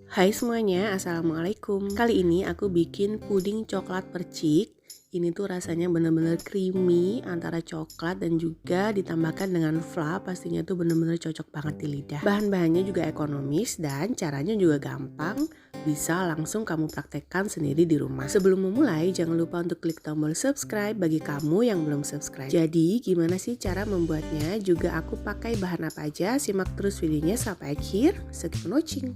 Hai semuanya, Assalamualaikum. Kali ini aku bikin puding coklat percik. Ini tuh rasanya bener-bener creamy antara coklat dan juga ditambahkan dengan fla. Pastinya tuh bener-bener cocok banget di lidah. Bahan-bahannya juga ekonomis dan caranya juga gampang. Bisa langsung kamu praktekkan sendiri di rumah. Sebelum memulai, jangan lupa untuk klik tombol subscribe bagi kamu yang belum subscribe. Jadi gimana sih cara membuatnya? Juga aku pakai bahan apa aja? Simak terus videonya sampai akhir. Keep watching.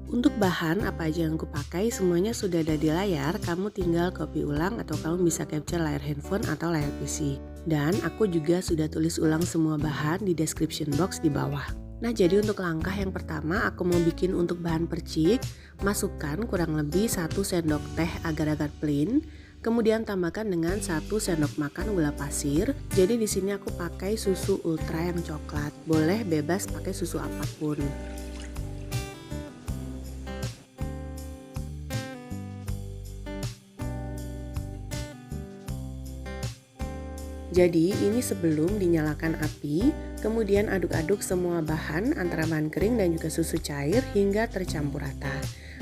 Untuk bahan apa aja yang aku pakai semuanya sudah ada di layar, kamu tinggal copy ulang atau kamu bisa capture layar handphone atau layar PC. Dan aku juga sudah tulis ulang semua bahan di description box di bawah. Nah jadi untuk langkah yang pertama aku mau bikin untuk bahan percik, masukkan kurang lebih 1 sendok teh agar-agar plain. Kemudian tambahkan dengan 1 sendok makan gula pasir. Jadi di sini aku pakai susu ultra yang coklat. Boleh bebas pakai susu apapun. Jadi ini sebelum dinyalakan api, kemudian aduk-aduk semua bahan antara bahan kering dan juga susu cair hingga tercampur rata.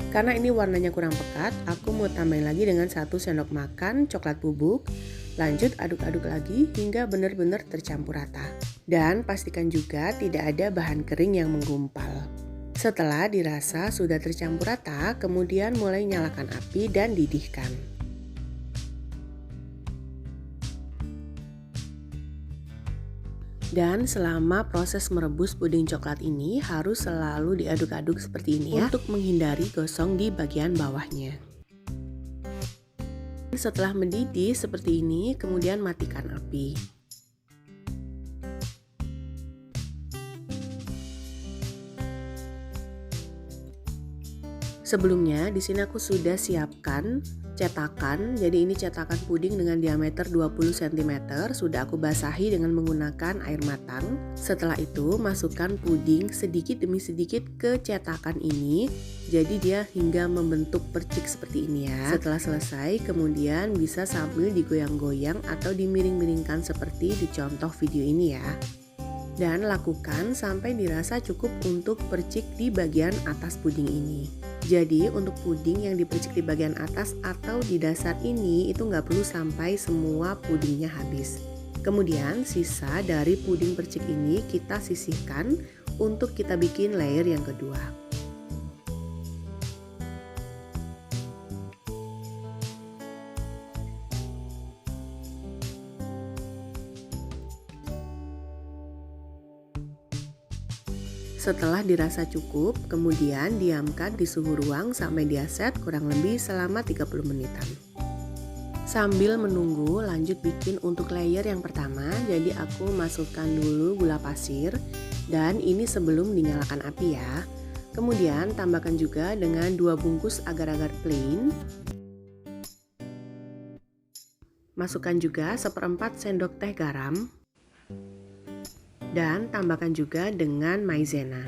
Karena ini warnanya kurang pekat, aku mau tambahin lagi dengan 1 sendok makan coklat bubuk. Lanjut aduk-aduk lagi hingga benar-benar tercampur rata. Dan pastikan juga tidak ada bahan kering yang menggumpal. Setelah dirasa sudah tercampur rata, kemudian mulai nyalakan api dan didihkan. Dan selama proses merebus puding coklat ini harus selalu diaduk-aduk seperti ini ya, untuk menghindari gosong di bagian bawahnya. Setelah mendidih seperti ini, kemudian matikan api. Sebelumnya di sini aku sudah siapkan cetakan. Jadi ini cetakan puding dengan diameter 20 cm. Sudah aku basahi dengan menggunakan air matang. Setelah itu masukkan puding sedikit demi sedikit ke cetakan ini. Jadi dia hingga membentuk percik seperti ini ya. Setelah selesai kemudian bisa sambil digoyang-goyang atau dimiring-miringkan seperti di contoh video ini ya. Dan lakukan sampai dirasa cukup untuk percik di bagian atas puding ini. Jadi untuk puding yang dipercik di bagian atas atau di dasar ini itu nggak perlu sampai semua pudingnya habis. Kemudian sisa dari puding percik ini kita sisihkan untuk kita bikin layer yang kedua. Setelah dirasa cukup, kemudian diamkan di suhu ruang sampai dia set kurang lebih selama 30 menitan. Sambil menunggu lanjut bikin untuk layer yang pertama, jadi aku masukkan dulu gula pasir dan ini sebelum dinyalakan api ya. Kemudian tambahkan juga dengan 2 bungkus agar-agar plain. Masukkan juga 1/4 sendok teh garam. Dan tambahkan juga dengan maizena.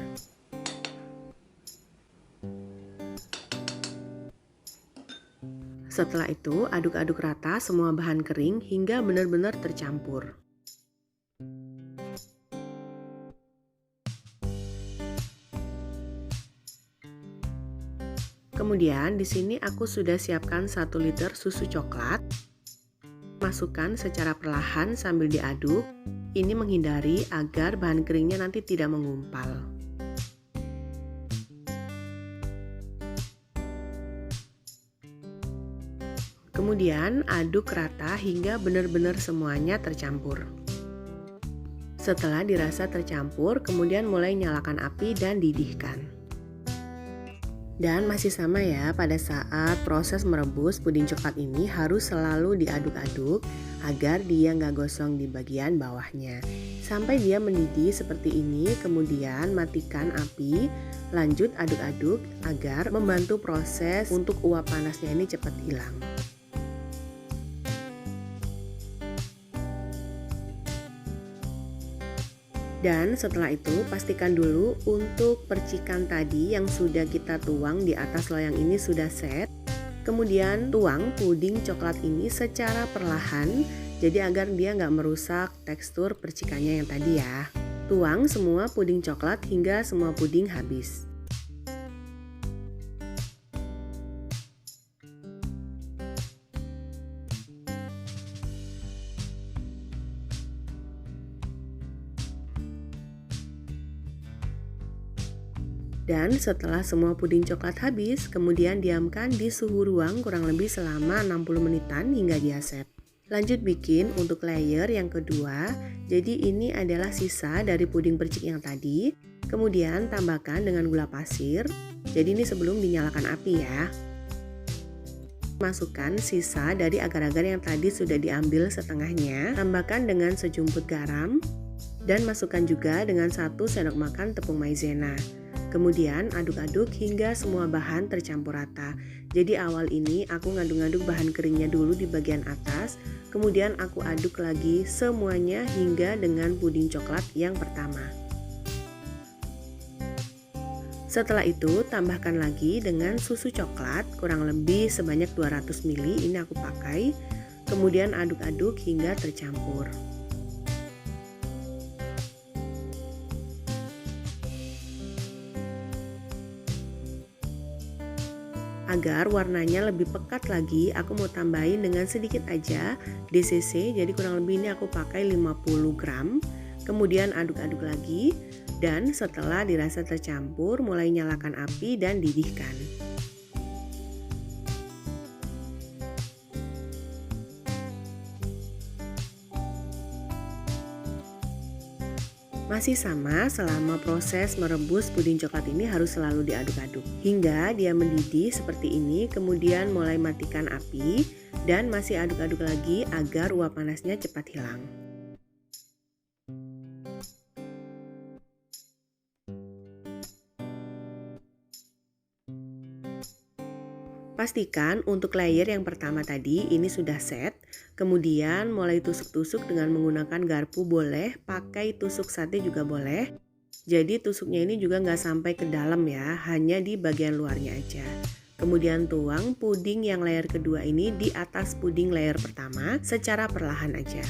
Setelah itu aduk-aduk rata semua bahan kering hingga benar-benar tercampur. Kemudian di sini aku sudah siapkan 1 liter susu coklat. Masukkan secara perlahan sambil diaduk. Ini menghindari agar bahan keringnya nanti tidak menggumpal. Kemudian aduk rata hingga benar-benar semuanya tercampur. Setelah dirasa tercampur, kemudian mulai nyalakan api dan didihkan. Dan masih sama ya, pada saat proses merebus puding coklat ini harus selalu diaduk-aduk agar dia nggak gosong di bagian bawahnya. Sampai dia mendidih seperti ini, kemudian matikan api, lanjut aduk-aduk agar membantu proses untuk uap panasnya ini cepat hilang. Dan setelah itu pastikan dulu untuk percikan tadi yang sudah kita tuang di atas loyang ini sudah set. Kemudian tuang puding coklat ini secara perlahan, jadi agar dia nggak merusak tekstur percikannya yang tadi ya. Tuang semua puding coklat hingga semua puding habis. Dan setelah semua puding coklat habis, kemudian diamkan di suhu ruang kurang lebih selama 60 menitan hingga dia set. Lanjut bikin untuk layer yang kedua. Jadi ini adalah sisa dari puding percik yang tadi. Kemudian tambahkan dengan gula pasir. Jadi ini sebelum dinyalakan api ya. Masukkan sisa dari agar-agar yang tadi sudah diambil setengahnya. Tambahkan dengan sejumput garam. Dan masukkan juga dengan 1 sendok makan tepung maizena. Kemudian aduk-aduk hingga semua bahan tercampur rata. Jadi awal ini aku ngaduk-ngaduk bahan keringnya dulu di bagian atas. Kemudian aku aduk lagi semuanya hingga dengan puding coklat yang pertama. Setelah itu tambahkan lagi dengan susu coklat kurang lebih sebanyak 200 ml ini aku pakai. Kemudian aduk-aduk hingga tercampur. Agar warnanya lebih pekat lagi, aku mau tambahin dengan sedikit aja DCC, jadi kurang lebih ini aku pakai 50 gram. Kemudian aduk-aduk lagi, dan setelah dirasa tercampur, mulai nyalakan api dan didihkan. Masih sama, selama proses merebus puding coklat ini harus selalu diaduk-aduk hingga dia mendidih seperti ini. Kemudian mulai matikan api dan masih aduk-aduk lagi agar uap panasnya cepat hilang. Pastikan untuk layer yang pertama tadi ini sudah set. Kemudian mulai tusuk-tusuk dengan menggunakan garpu boleh, pakai tusuk sate juga boleh. Jadi tusuknya ini juga nggak sampai ke dalam ya, hanya di bagian luarnya aja. Kemudian tuang puding yang layer kedua ini di atas puding layer pertama secara perlahan aja.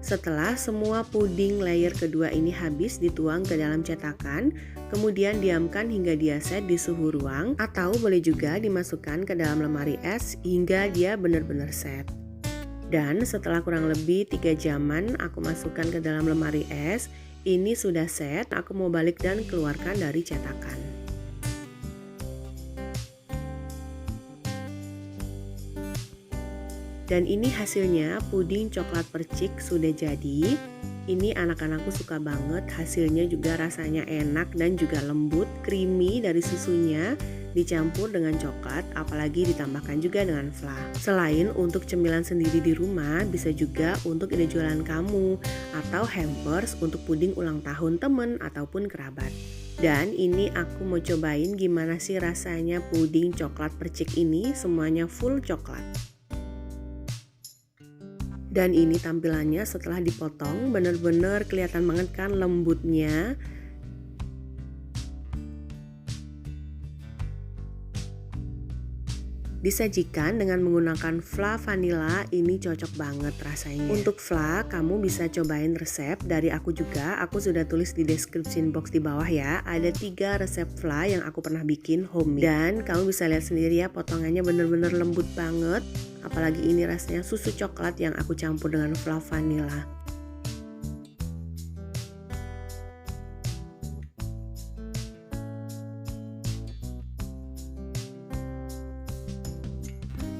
Setelah semua puding layer kedua ini habis dituang ke dalam cetakan, kemudian diamkan hingga dia set di suhu ruang atau boleh juga dimasukkan ke dalam lemari es hingga dia benar-benar set. Dan setelah kurang lebih 3 jaman aku masukkan ke dalam lemari es, ini sudah set, aku mau balik dan keluarkan dari cetakan. Dan ini hasilnya puding coklat percik sudah jadi. Ini anak-anakku suka banget, hasilnya juga rasanya enak dan juga lembut, creamy dari susunya dicampur dengan coklat, apalagi ditambahkan juga dengan flan. Selain untuk cemilan sendiri di rumah, bisa juga untuk ide jualan kamu atau hampers untuk puding ulang tahun temen ataupun kerabat. Dan ini aku mau cobain gimana sih rasanya puding coklat percik ini, semuanya full coklat. Dan ini tampilannya setelah dipotong bener-bener kelihatan banget kan lembutnya. Disajikan dengan menggunakan flan vanilla, ini cocok banget rasanya. Untuk flan kamu bisa cobain resep dari aku juga, aku sudah tulis di description box di bawah ya. Ada 3 resep flan yang aku pernah bikin homemade. Dan kamu bisa lihat sendiri ya, potongannya bener-bener lembut banget. Apalagi ini rasanya susu coklat yang aku campur dengan flan vanilla.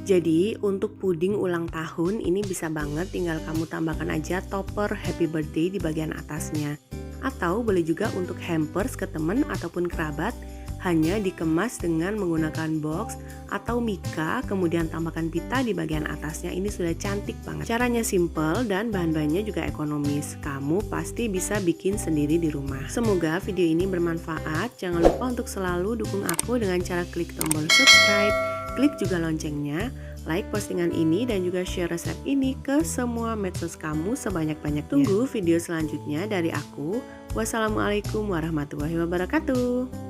Jadi untuk puding ulang tahun ini bisa banget tinggal kamu tambahkan aja topper happy birthday di bagian atasnya. Atau boleh juga untuk hampers ke teman ataupun kerabat. hanya dikemas dengan menggunakan box atau mika, kemudian tambahkan pita di bagian atasnya. Ini sudah cantik banget. Caranya simple dan bahan-bahannya juga ekonomis. Kamu pasti bisa bikin sendiri di rumah. Semoga video ini bermanfaat. Jangan lupa untuk selalu dukung aku dengan cara klik tombol subscribe, klik juga loncengnya, like postingan ini dan juga share resep ini ke semua medsos kamu sebanyak-banyaknya. Tunggu video selanjutnya dari aku. Wassalamualaikum warahmatullahi wabarakatuh.